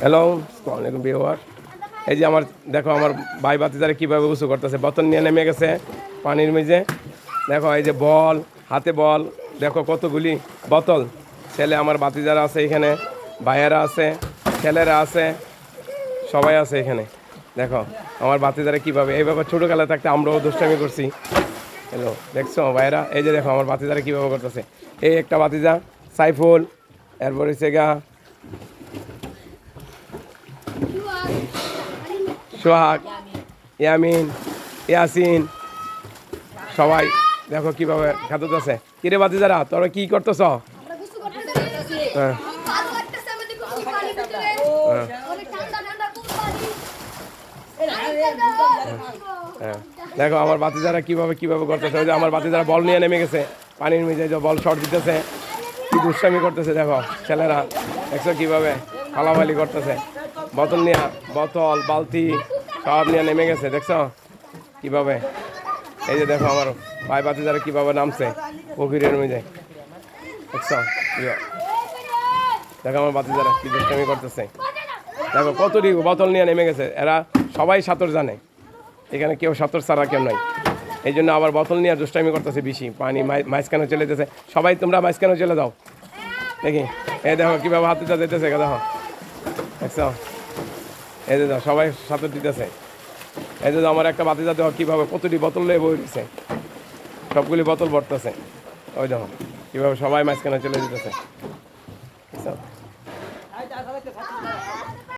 Hello, আসসালামু আলাইকুম viewer. এই যে আমার দেখো আমার ভাই ভাতিজারা কীভাবে উঁচু করতেছে, বোতল নিয়ে নেমে গেছে পানির মেঝে। দেখো এই যে বল, হাতে বল, দেখো কতগুলি বোতল। ছেলে আমার ভাতিজারা আছে এখানে, ভাইয়েরা আছে, ছেলেরা আছে, সবাই আছে এখানে। দেখো আমার ভাতিজারা কীভাবে এইভাবে ছোটোবেলা থাকতে আমরাও দুষ্টামি করছি। হ্যালো, দেখছো ভাইয়েরা? এই যে দেখো আমার ভাতিজারা কীভাবে করতেছে। এই একটা ভাতিজা সাইফুল, এরপর হচ্ছে গা সোহাগ, ইয়ামিন, ইয়াসিন, সবাই দেখো কিভাবে খেতেছে। কিরে ভাতিজারা, তোরা কি করতেছ? হ্যাঁ হ্যাঁ হ্যাঁ, দেখো আমার ভাতিজারা কিভাবে কিভাবে করতেছে। ওই যে আমার ভাতিজারা বল নিয়ে নেমে গেছে পানির নিচে, যে বল শর্ট দিতেছে, কি দুষ্টামি করতেছে। দেখো ছেলেরা দেখছো কিভাবে ফালাফালি করতেছে, বোতল নিয়ে, বোতল বালতি সব নিয়ে নেমে গেছে। দেখছো কিভাবে? এই যে দেখো আমার ভাই ভাতিজারা কিভাবে নামছে পুকুরের মধ্যে। দেখছো? দেখো আমার ভাতিজারা কি দুষ্টামি করতেছে। দেখো কতটি বোতল নিয়ে নেমে গেছে। এরা সবাই সাঁতার জানে, এখানে কেউ সাঁতার ছাড়া কেউ নাই। এই জন্য আবার বোতল নিয়ে দুষ্টামি করতেছে বেশি। পানি মাঝখানে চলে যেতেছে, সবাই তোমরা মাঝখানে চলে যাও। দেখি এই দেখো কীভাবে হাতে যেতেছে, দেখো দেখছো? এই যে সবাই সাঁতার দিতেছে। এই যে আমার একটা ভাতিজা দেখো কীভাবে কতটি বোতল নিয়ে বই দিচ্ছে, সবগুলি বোতল ভরতেছে। ওই দেখো কীভাবে সবাই মাঝখানে চলে যেতেছে।